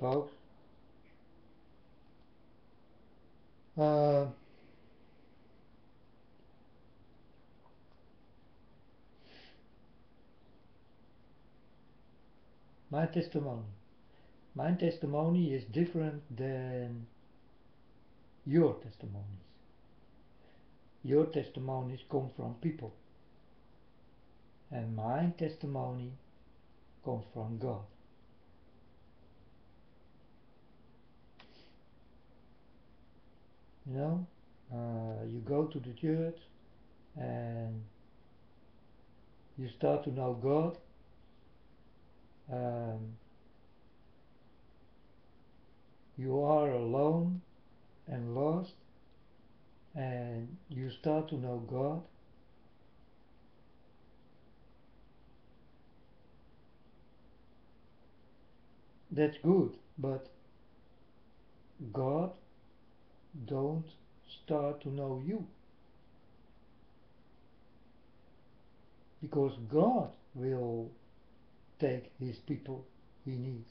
folks. Uh, my testimony. My testimony is different than your testimonies. Your testimonies come from people, and my testimony comes from God. You know, you go to the church and you start to know God. Um, you are alone and lost, and you start to know God. That's good, but God don't start to know you, because God will take his people he needs.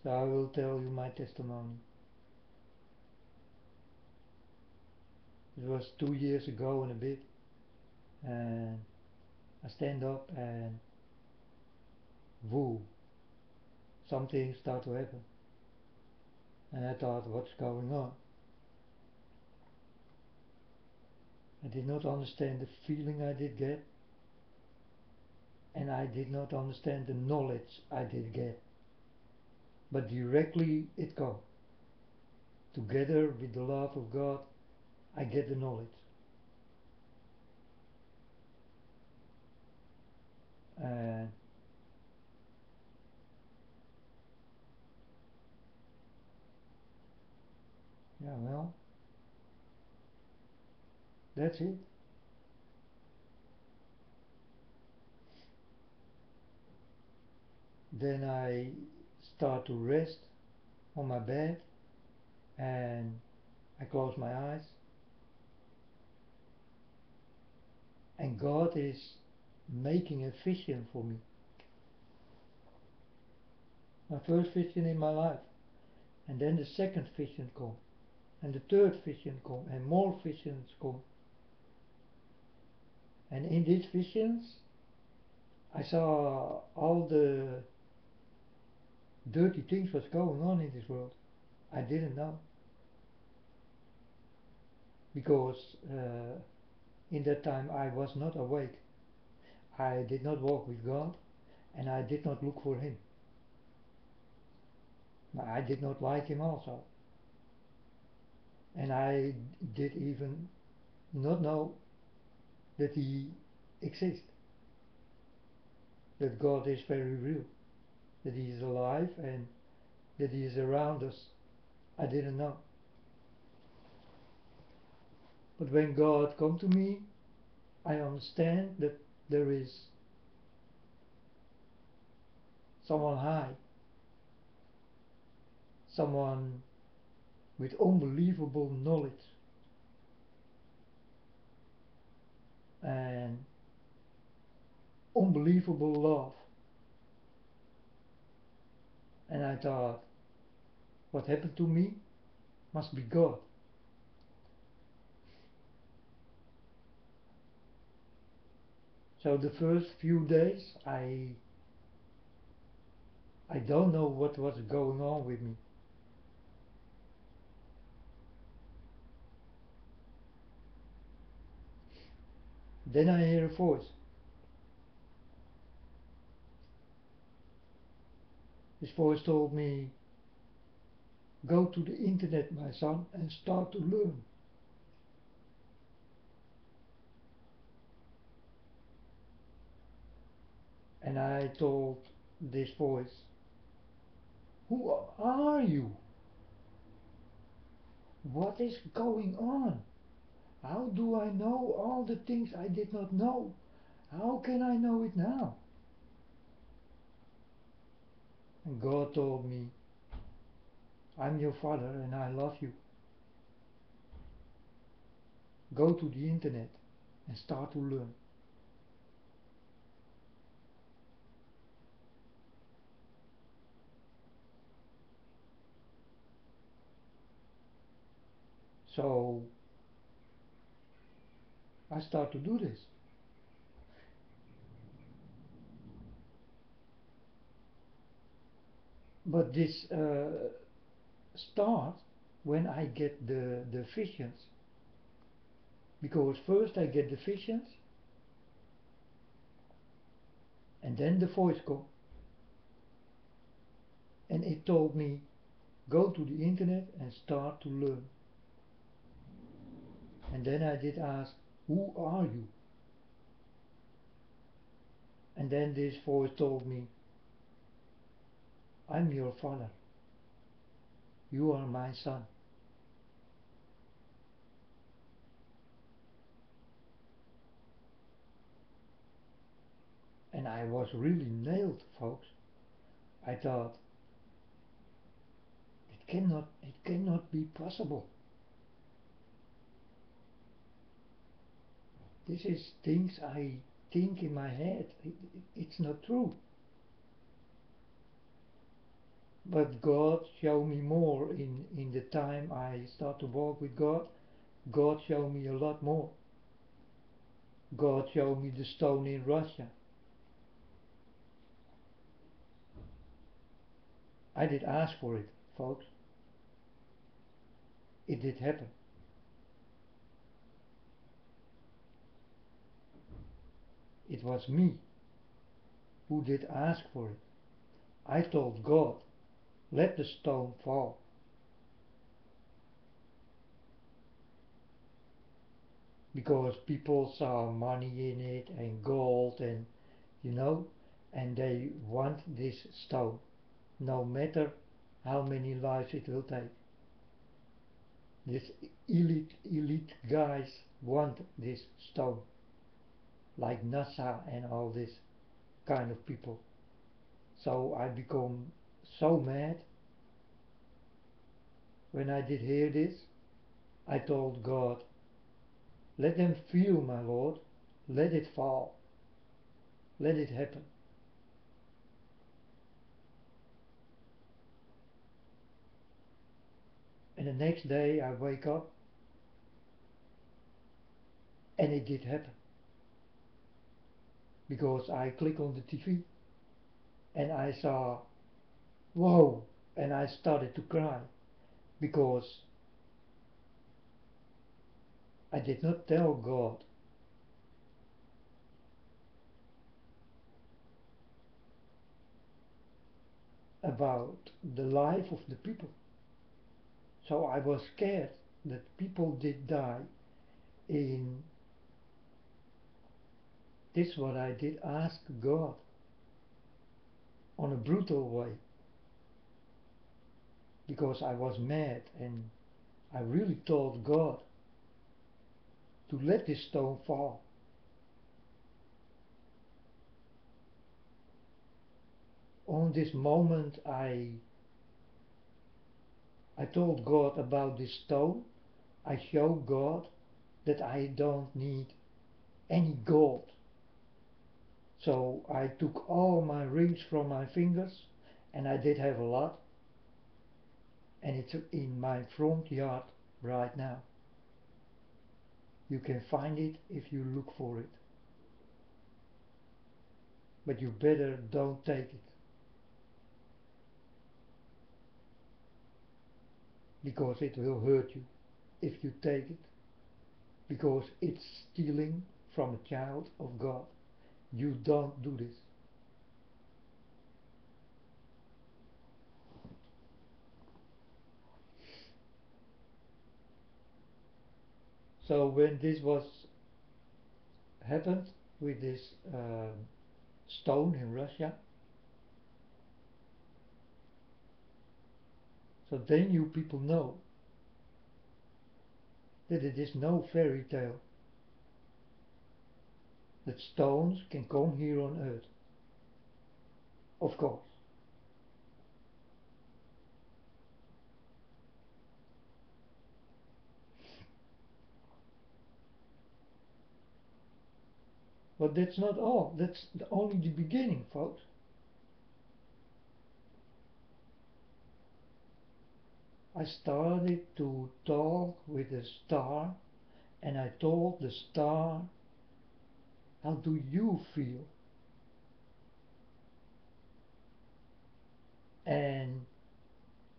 So I will tell you my testimony. It was 2 years ago and a bit, and I stand up and woo, something start to happen. And I thought, what's going on? I did not understand the feeling I did get, and I did not understand the knowledge I did get. But directly it comes. Together with the love of God, I get the knowledge. And yeah, well, that's it. Then I start to rest on my bed and I close my eyes, and God is making a vision for me. My first vision in my life, and then the second vision come, and the third vision come, and more visions come. And in these visions I saw all the dirty things was going on in this world. I didn't know, because in that time I was not awake. I did not walk with God, and I did not look for him. I did not like him also, and I did even not know that he exists, that God is very real, that he is alive and that he is around us. I didn't know. But when God come to me, I understand that there is someone high, someone with unbelievable knowledge and unbelievable love. And I thought, what happened to me must be God. So the first few days I don't know what was going on with me. Then I hear a voice. This voice told me, go to the internet, my son, and start to learn. And I told this voice, who are you? What is going on? How do I know all the things I did not know? How can I know it now? And God told me, I'm your father and I love you. Go to the internet and start to learn. So I start to do this. But this starts when I get the visions. Because first I get the visions, and then the voice comes. And it told me, go to the internet and start to learn. And then I did ask, who are you? And then this voice told me, I'm your father. You are my son. And I was really nailed, folks. I thought, it cannot be possible. This is things I think in my head. It's not true. But God showed me more in the time I start to walk with God. God showed me a lot more. God showed me the stone in Russia. I did ask for it, folks. It did happen. It was me who did ask for it. I told God, let the stone fall. Because people saw money in it and gold and, you know, and they want this stone, no matter how many lives it will take. These elite guys want this stone, like NASA and all this kind of people. So I become so mad when I did hear this. I told God, let them feel, my Lord, let it fall, let it happen. And the next day I wake up and it did happen. Because I click on the TV and I saw, whoa, and I started to cry because I did not tell God about the life of the people. So I was scared that people did die in this what I did ask God on a brutal way because I was mad and I really told God to let this stone fall. On this moment I told God about this stone. I showed God that I don't need any gold. So I took all my rings from my fingers, and I did have a lot, and it's in my front yard right now. You can find it if you look for it. But you better don't take it. Because it will hurt you if you take it. Because it's stealing from a child of God. You don't do this. So when this was happened with this stone in Russia, so then you people know that it is no fairy tale, that stones can come here on earth. Of course. But that's not all. That's only the beginning, folks. I started to talk with the star, and I told the star, how do you feel? And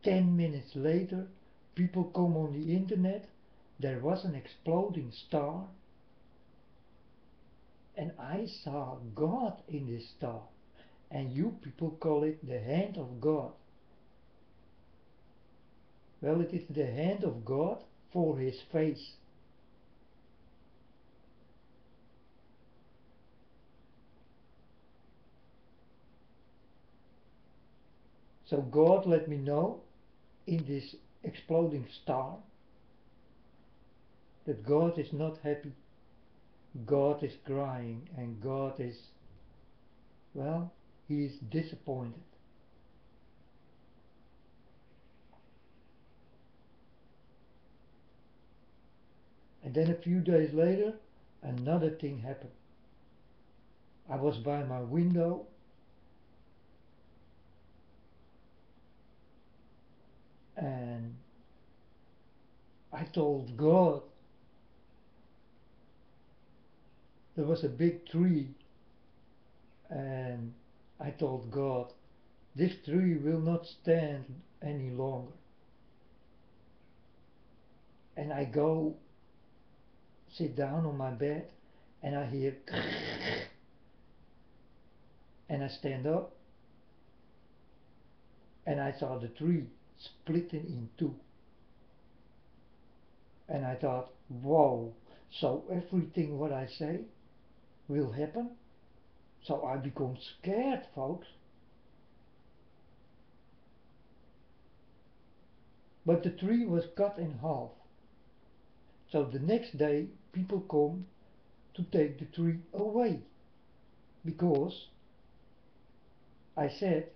10 minutes later, people come on the internet, there was an exploding star, and I saw God in this star. And you people call it the hand of God. Well, it is the hand of God for his face. So God let me know in this exploding star that God is not happy. God is crying, and God is, well, he is disappointed. And then a few days later, another thing happened. I was by my window, and I told God, there was a big tree, and I told God, this tree will not stand any longer. And I go sit down on my bed, and I hear and I stand up, and I saw the tree splitting in two. And I thought, whoa, so everything what I say will happen? So I become scared, folks. But the tree was cut in half. So the next day people come to take the tree away. Because I said,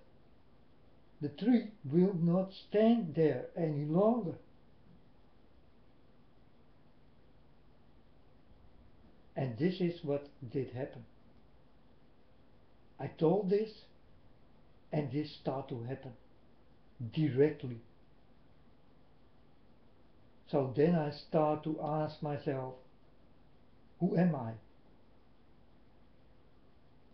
the tree will not stand there any longer. And this is what did happen. I told this, and this started to happen directly. So then I start to ask myself, who am I?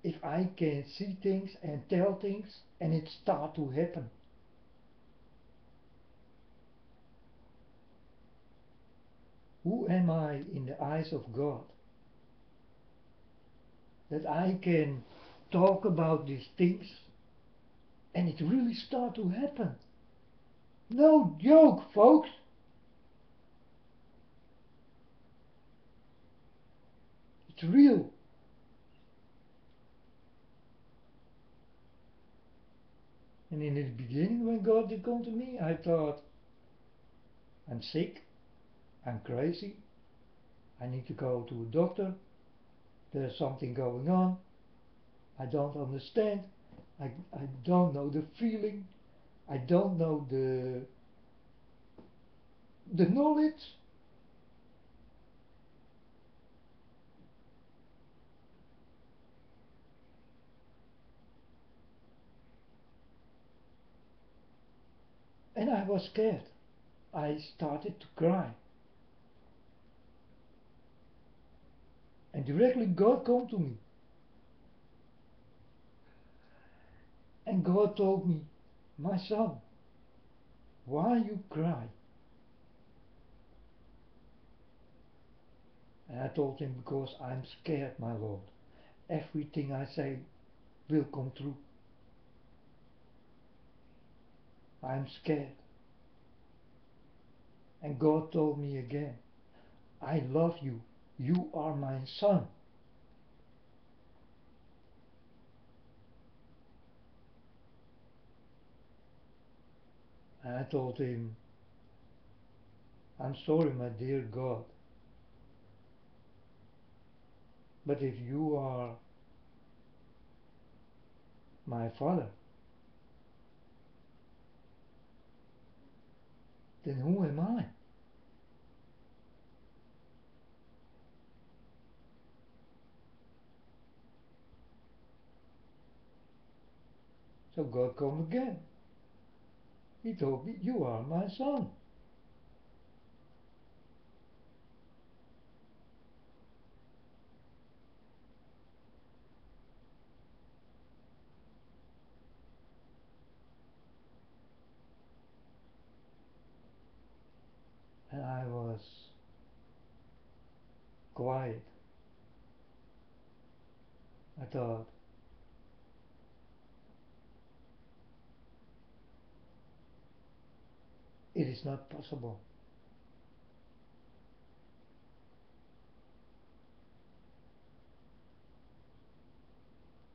If I can see things and tell things and it start to happen. Who am I in the eyes of God? That I can talk about these things and it really start to happen. No joke, folks. It's real. And in the beginning when God did come to me, I thought, I'm sick, I'm crazy, I need to go to a doctor, there's something going on, I don't understand, I don't know the feeling, I don't know the knowledge. And I was scared. I started to cry. And directly God came to me. And God told me, my son, why you cry? And I told him, because I'm scared, my Lord. Everything I say will come true. I'm scared. And God told me again, I love you. You are my son. And I told him, I'm sorry, my dear God, but if you are my father, then who am I? So God come again. He told me, you are my son. I thought, it is not possible.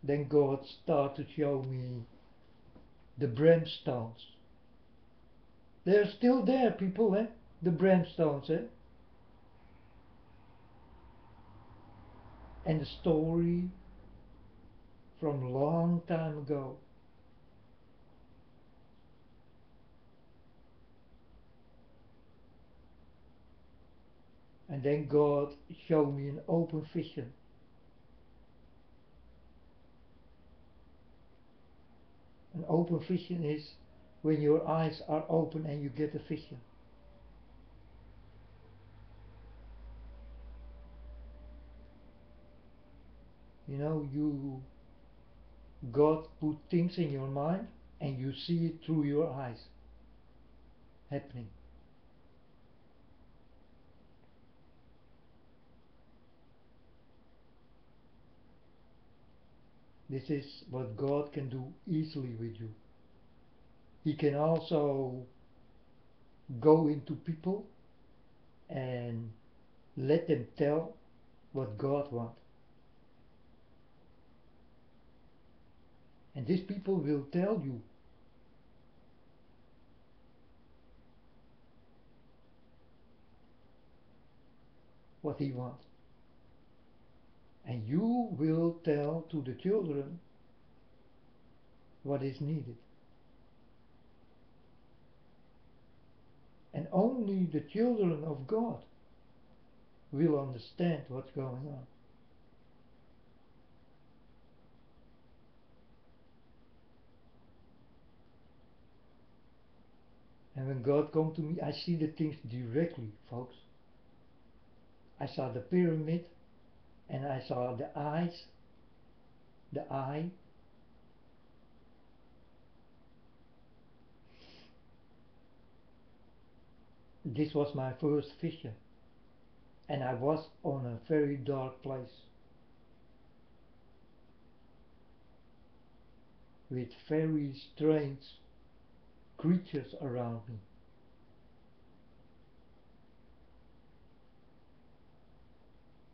Then God started to show me the brimstones. They're still there, people, eh? The brimstones, eh? And the story from a long time ago. And then God showed me an open vision. An open vision is when your eyes are open and you get a vision. You know, God put things in your mind and you see it through your eyes happening. This is what God can do easily with you. He can also go into people and let them tell what God wants. And these people will tell you what He wants. And you will tell to the children what is needed. And only the children of God will understand what's going on. And when God comes to me, I see the things directly, folks. I saw the pyramid, and I saw the eyes, the eye. This was my first vision, and I was on a very dark place with very strange creatures around me.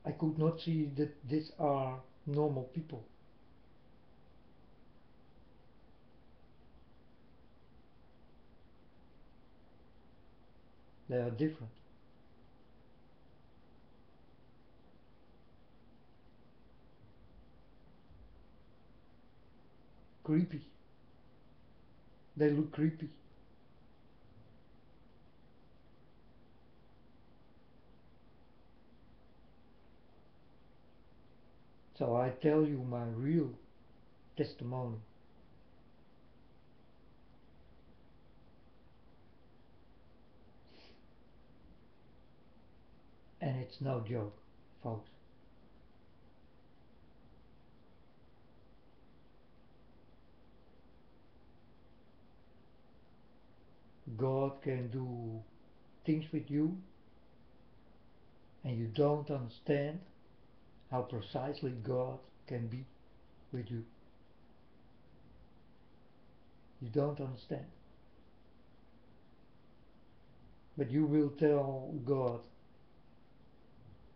I could not see that these are normal people. They are different. Creepy. They look creepy. So I tell you my real testimony. And it's no joke, folks. God can do things with you and you don't understand how precisely God can be with you. You don't understand. But you will tell God,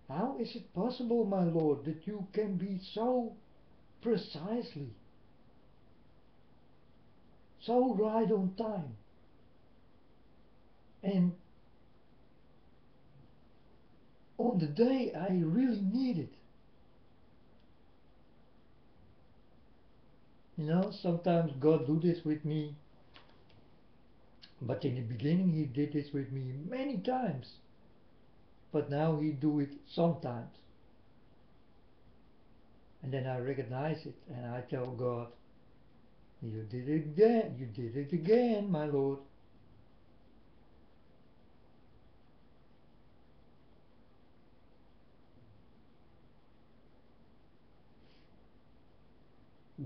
how is it possible, my Lord, that you can be so precisely, so right on time, and on the day I really need it? You know, sometimes God do this with me, but in the beginning He did this with me many times. But now He do it sometimes. And then I recognize it and I tell God, you did it again, you did it again, my Lord.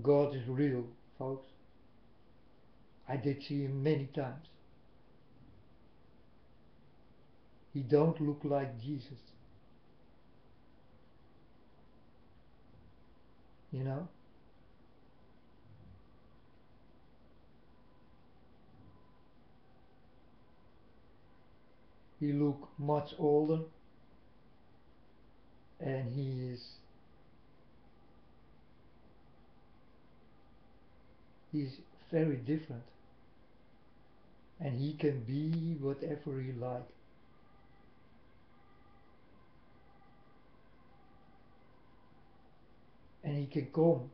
God is real, folks. I did see Him many times. He don't look like Jesus. you know. He look much older, and he's very different, and he can be whatever he like. And he can come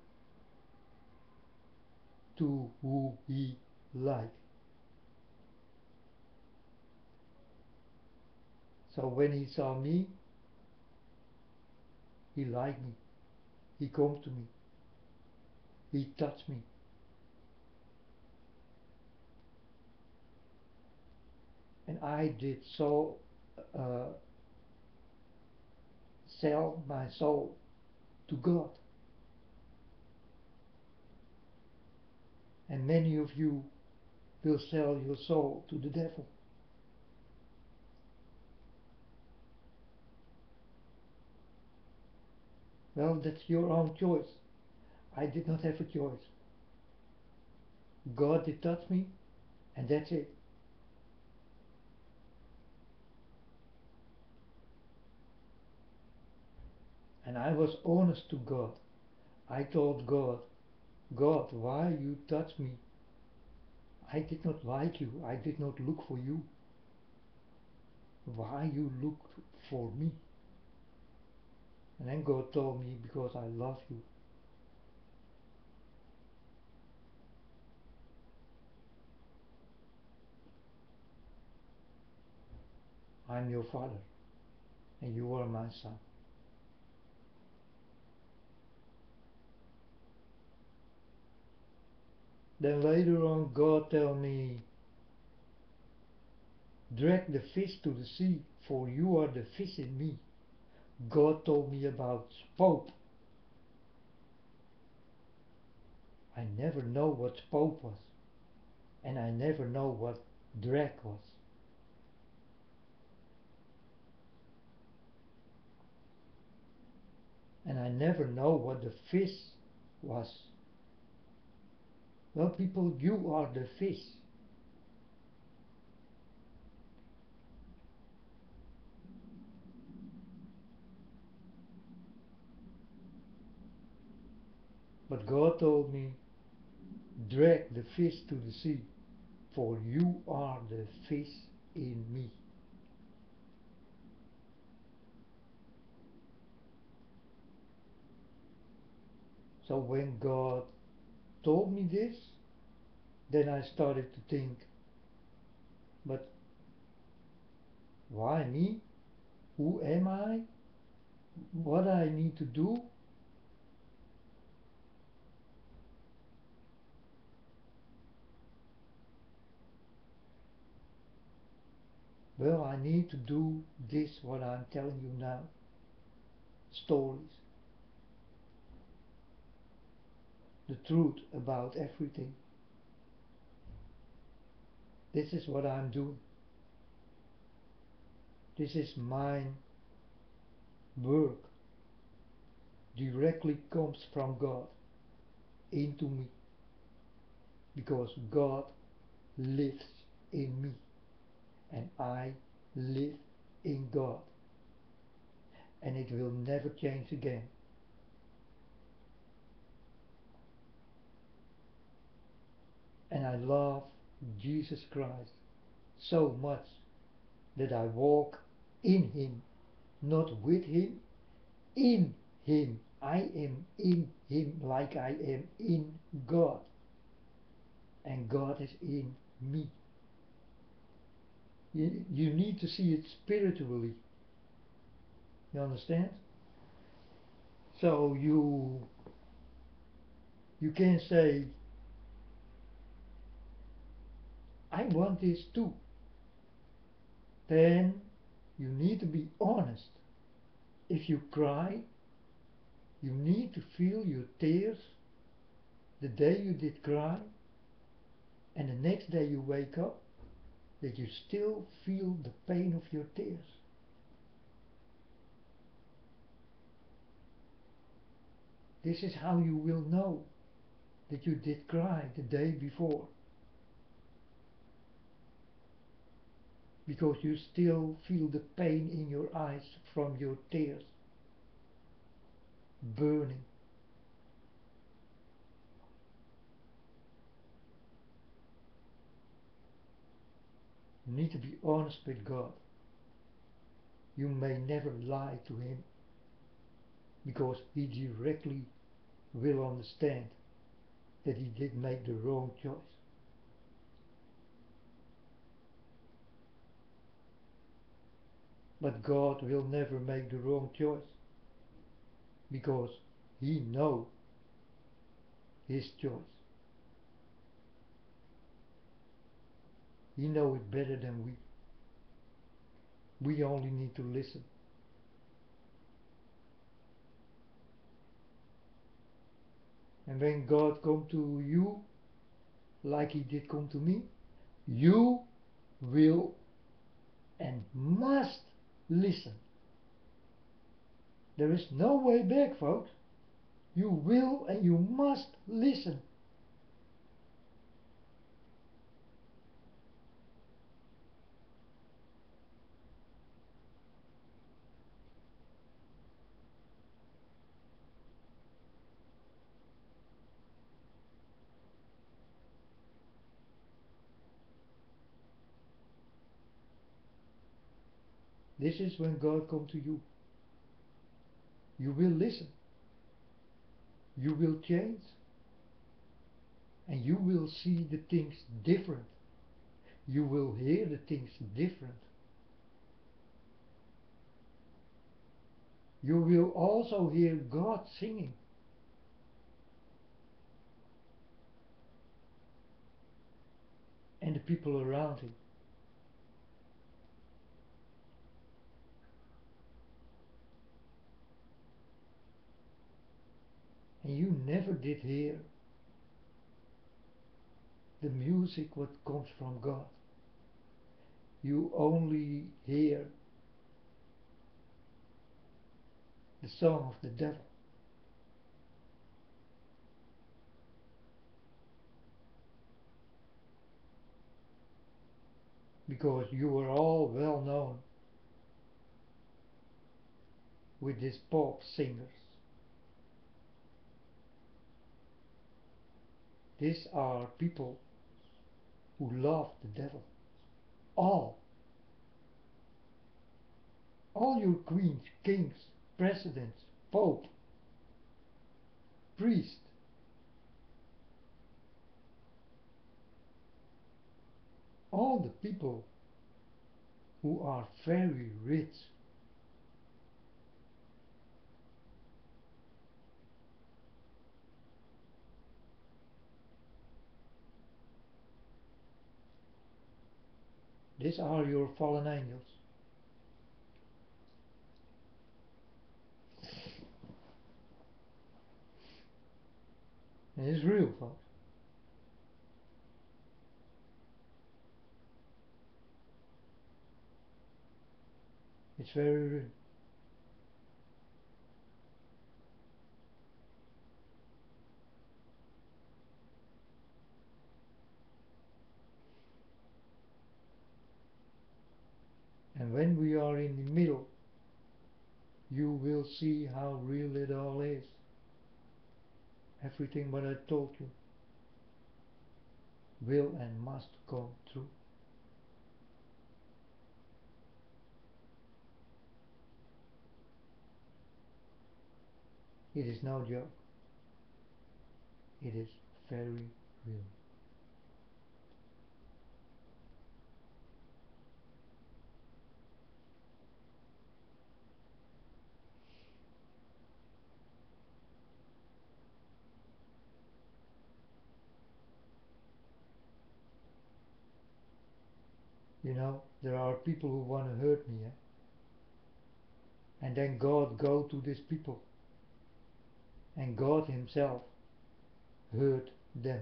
to who he like. So when he saw me, he liked me. He come to me. He touched me. And I did so uh, sell my soul to God. And many of you will sell your soul to the devil. Well, that's your own choice. I did not have a choice. God did touch me, and that's it. And I was honest to God. I told God, God, why you touch me? I did not like you. I did not look for you. Why you looked for me? And then God told me, because I love you. I'm your father, and you are my son. Then later on God tell me, drag the fish to the sea, for you are the fish in me. God told me about Pope. I never know what Pope was, and I never know what drag was. And I never know what the fish was. Well, people, you are the fish. But God told me, drag the fish to the sea, for you are the fish in me. So when God told me this, then I started to think, but why me? Who am I? What I need to do? Well, I need to do this, what I'm telling you now. Stories. The truth about everything. This is what I'm doing. This is my work. Directly comes from God into me. Because God lives in me. And I live in God. And it will never change again. And I love Jesus Christ so much that I walk in Him, not with Him, in Him. I am in Him like I am in God, and God is in me. You need to see it spiritually. You understand? So you can say, I want this too. Then you need to be honest. If you cry, you need to feel your tears the day you did cry, and the next day you wake up, that you still feel the pain of your tears. This is how you will know that you did cry the day before. Because you still feel the pain in your eyes from your tears burning. You need to be honest with God. You may never lie to Him, because He directly will understand that He did make the wrong choice. But God will never make the wrong choice, because He knows His choice. He knows it better than we. We only need to listen. And when God comes to you, like He did come to me, you will and must listen. There is no way back, folks. You will and you must listen. This is when God comes to you. You will listen. You will change. And you will see the things different. You will hear the things different. You will also hear God singing. And the people around Him. And you never did hear the music what comes from God. You only hear the song of the devil. Because you are all well known with these pop singers. These are people who love the devil. All your queens, kings, presidents, pope, priest, all the people who are very rich, these are your fallen angels. And it's real, folks. It's very real. And when we are in the middle, you will see how real it all is. Everything what I told you will and must come true. It is no joke. It is very real. You know, there are people who want to hurt me, and then God go to these people, and God Himself hurt them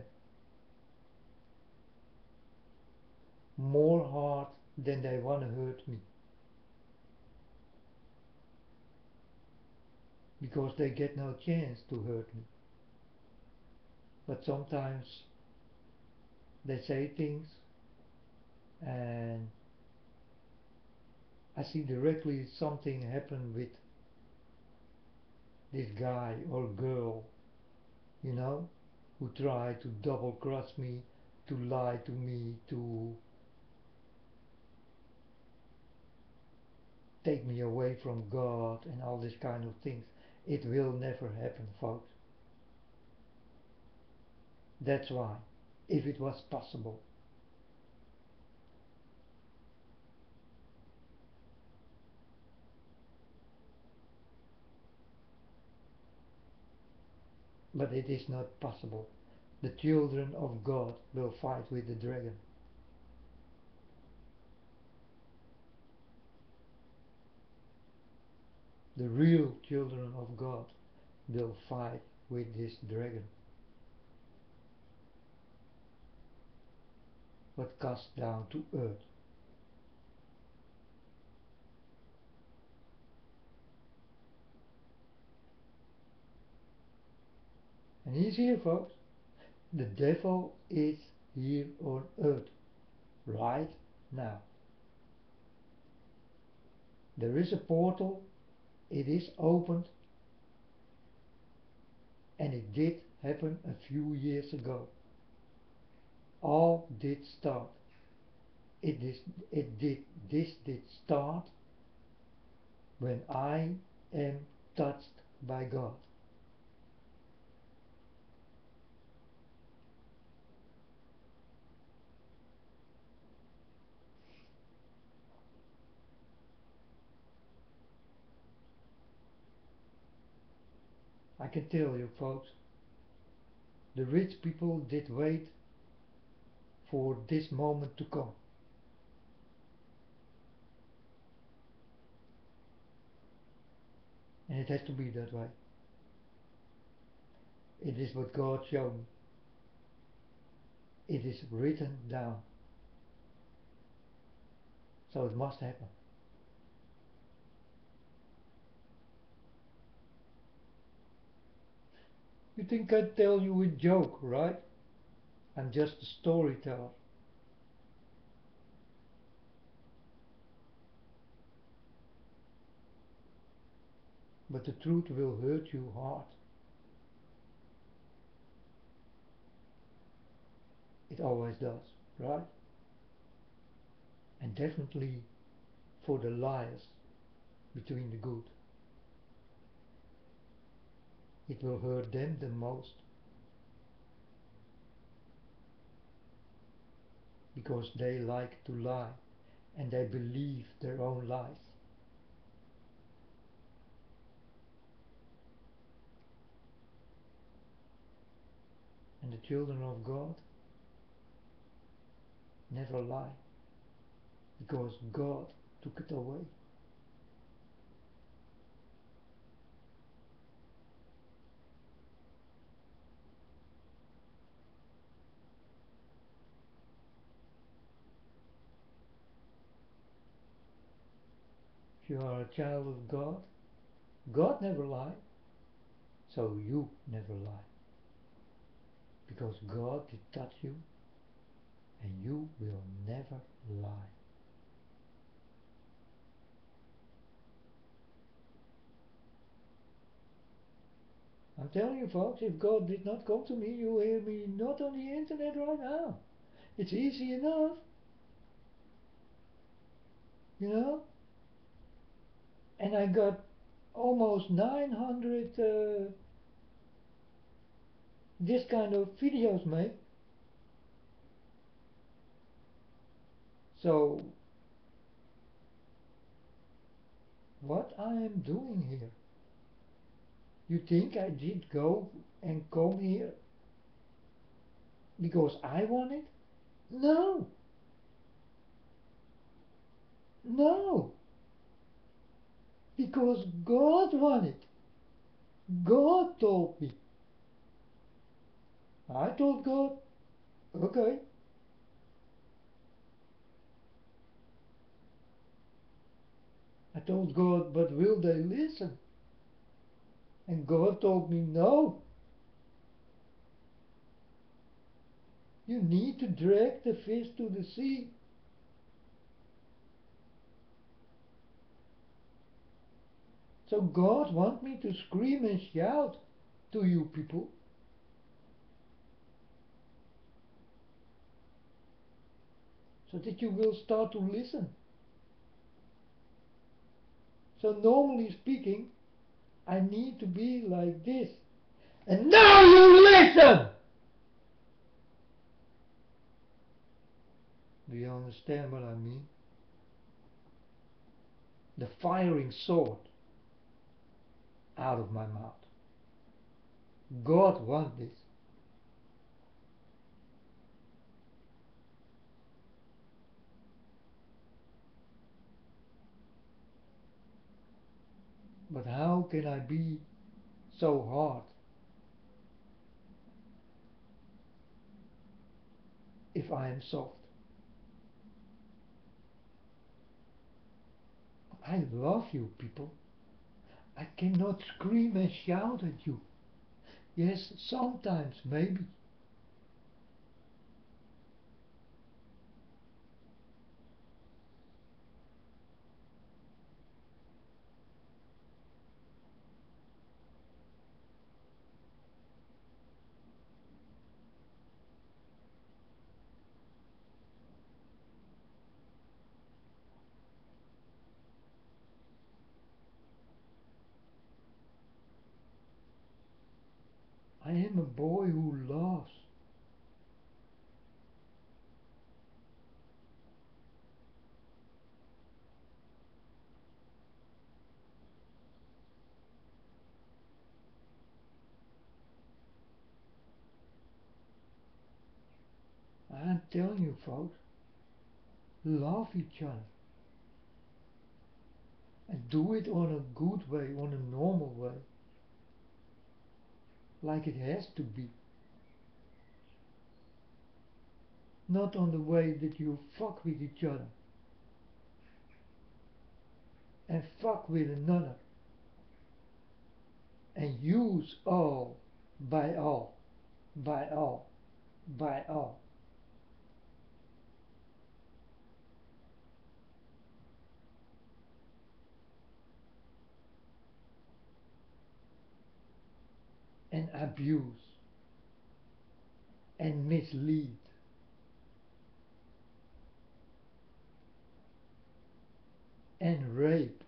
more hard than they want to hurt me. because they get no chance to hurt me. But sometimes they say things and I see directly something happen with this guy or girl, you know, who try to double cross me, to lie to me, to take me away from God and all this kind of things. It will never happen, folks. That's why, if it was possible. But it is not possible. The children of God will fight with the dragon. The real children of God will fight with this dragon. But cast down to earth. And he's here, folks. The devil is here on earth right now. There is a portal, it is opened, and it did happen a few years ago. All did start. This did start when I am touched by God. I can tell you, folks, the rich people did wait for this moment to come. And it has to be that way. It is what God showed me. It is written down. So it must happen. You think I tell you a joke, right? I'm just a storyteller. But the truth will hurt you hard. It always does, right? And definitely for the liars between the good. It will hurt them the most. Because they like to lie and they believe their own lies. And the children of God never lie, because God took it away. If you are a child of God, God never lied, so you never lie. Because God did touch you, and you will never lie. I'm telling you, folks, if God did not come to me, you hear me not on the internet right now. It's easy enough, you know. And I got almost 900 this kind of videos made. So what I am doing here? You think I did go and come here because I want it? No, no, because God wanted. God told me. I told God, okay. I told God, but will they listen? And God told me, no, you need to drag the fish to the sea. So God wants me to scream and shout to you people. So that you will start to listen. So normally speaking, I need to be like this. And now you listen! Do you understand what I mean? The firing sword out of my mouth. God wants this. But how can I be so hard if I am soft? I love you people. I cannot scream and shout at you. Yes, sometimes, maybe. I am a boy who loves. I'm telling you folks, love each other. And do it on a good way, on a normal way. Like it has to be. Not on the way that you fuck with each other. And fuck with another. And use all, by all, by all, by all. And abuse. And mislead. And rape.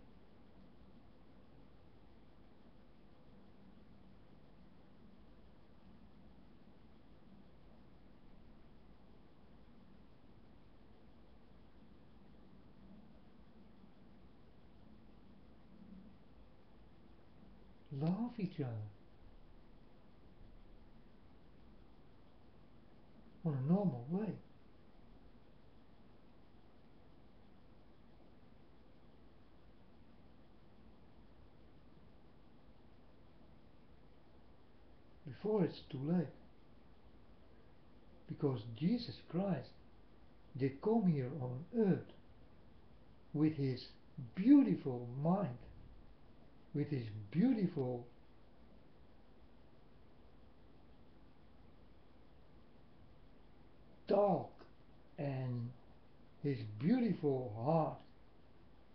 Love each other. On a normal way. Before it's too late. Because Jesus Christ did come here on earth with his beautiful mind, with his beautiful talk and his beautiful heart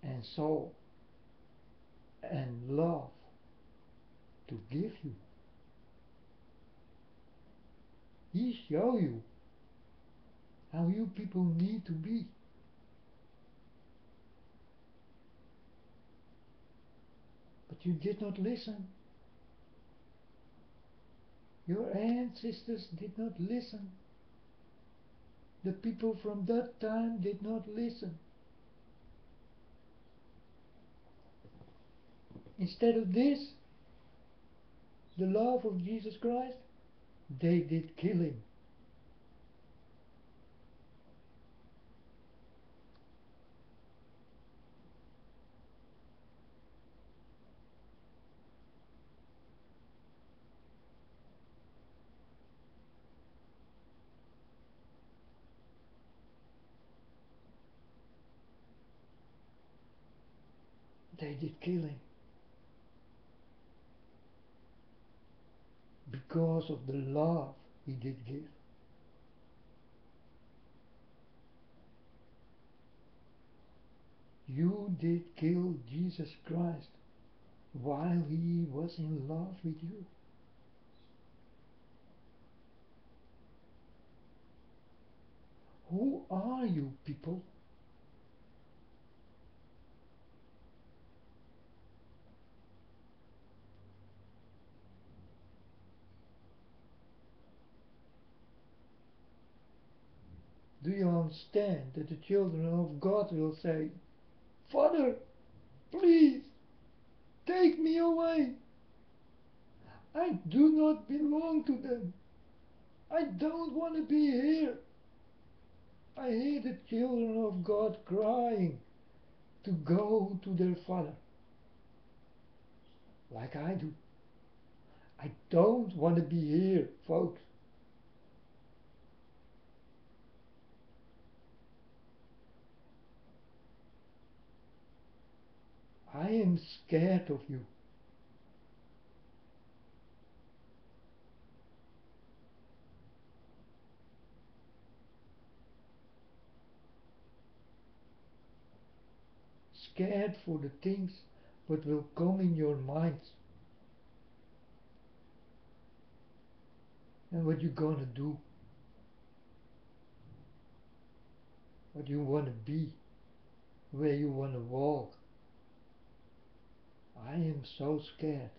and soul and love to give you. He show you how you people need to be. But you did not listen. Your ancestors did not listen. The people from that time did not listen. Instead of this, the love of Jesus Christ, they did killing. They did killing. because of the love he did give. You did kill Jesus Christ while he was in love with you. Who are you, people? Do you understand that the children of God will say, Father, please, take me away. I do not belong to them. I don't want to be here. I hear the children of God crying to go to their Father, like I do. I don't want to be here, folks. I am scared of you. Scared for the things that will come in your minds and what you're gonna do, what you wanna be, where you wanna walk. I am so scared.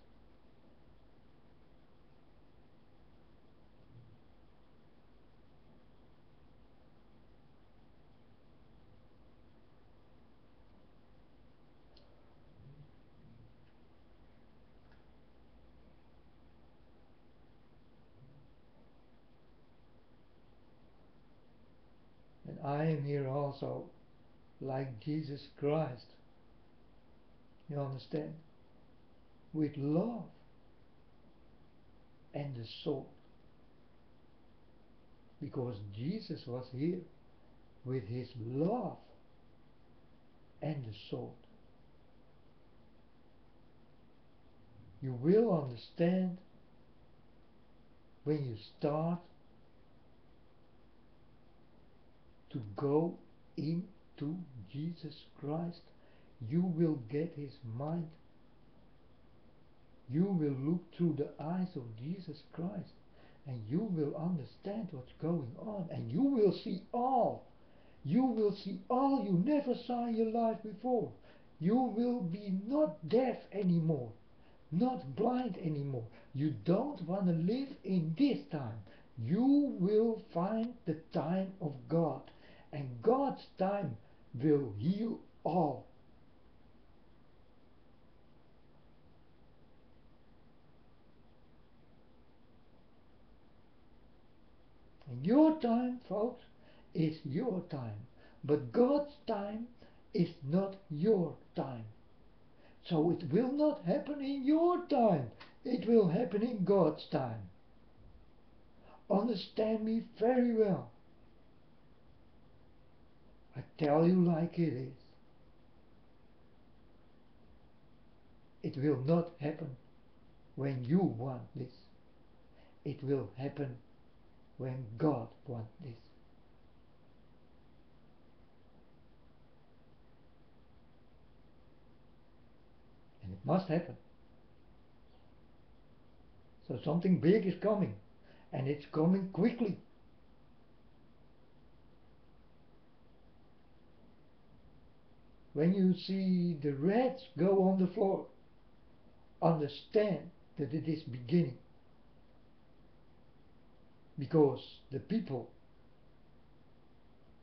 And I am here also like Jesus Christ. You understand? With love and the sword. Because Jesus was here with his love and the sword. You will understand when you start to go into Jesus Christ. You will get his mind. You will look through the eyes of Jesus Christ and you will understand what's going on and you will see all. You will see all you never saw in your life before. You will be not deaf anymore, not blind anymore. You don't want to live in this time. You will find the time of God, and God's time will heal all. And your time, folks, is your time. But God's time is not your time. So it will not happen in your time. It will happen in God's time. Understand me very well. I tell you like it is. It will not happen when you want this. It will happen when God wants this. And it must happen. So something big is coming. And it's coming quickly. When you see the rats go on the floor, understand that it is beginning. Because the people,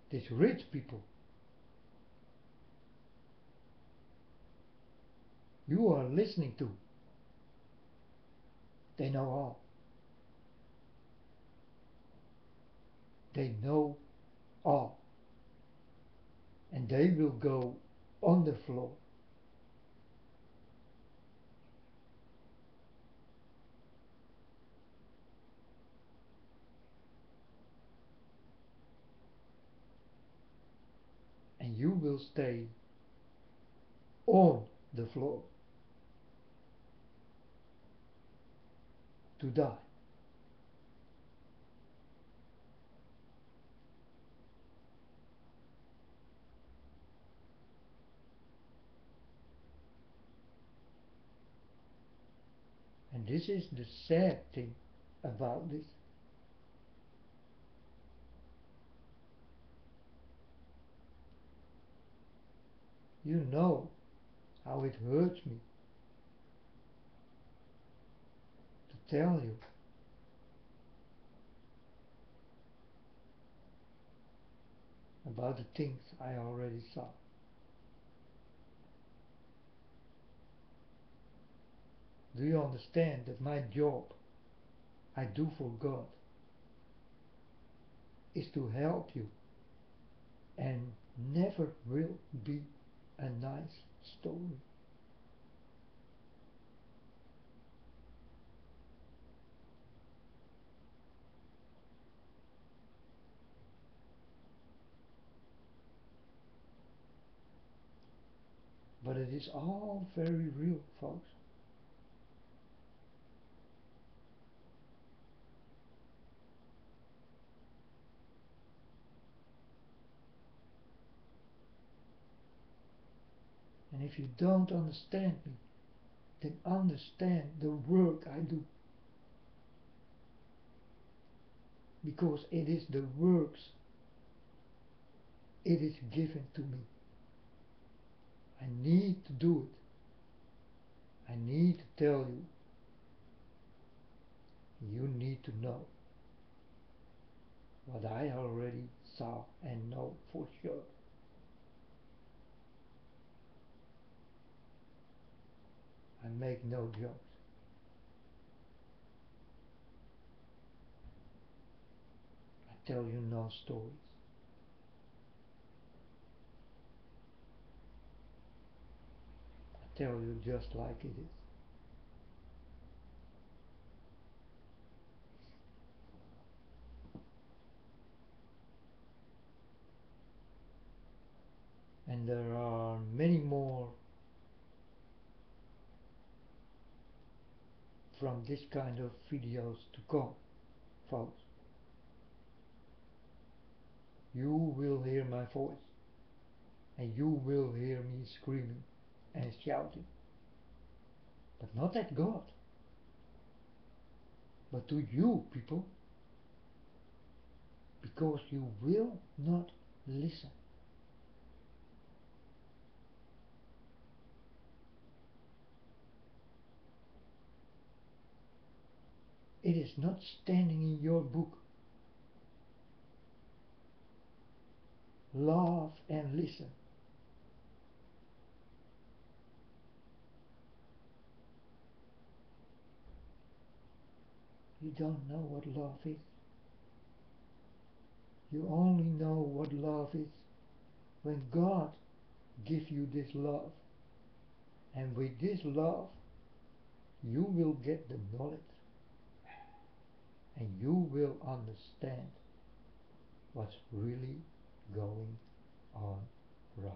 these rich people, you are listening to, they know all. They know all. And they will go on the floor. And you will stay on the floor to die. this is the sad thing about this. You know how it hurts me to tell you about the things I already saw. Do you understand that my job I do for God is to help you, and never will be a nice story? But it is all very real, folks. And if you don't understand me, then understand the work I do. Because it is the works it is given to me. I need to do it. I need to tell you. You need to know what I already saw and know for sure. I make no jokes. I tell you no stories. I tell you just like it is. And there are many more from this kind of videos to come, folks. You will hear my voice, and you will hear me screaming and shouting, but not at God, but to you people, because you will not listen. It is not standing in your book. Love and listen. You don't know what love is. You only know what love is when God gives you this love. And with this love, you will get the knowledge, and you will understand what's really going on right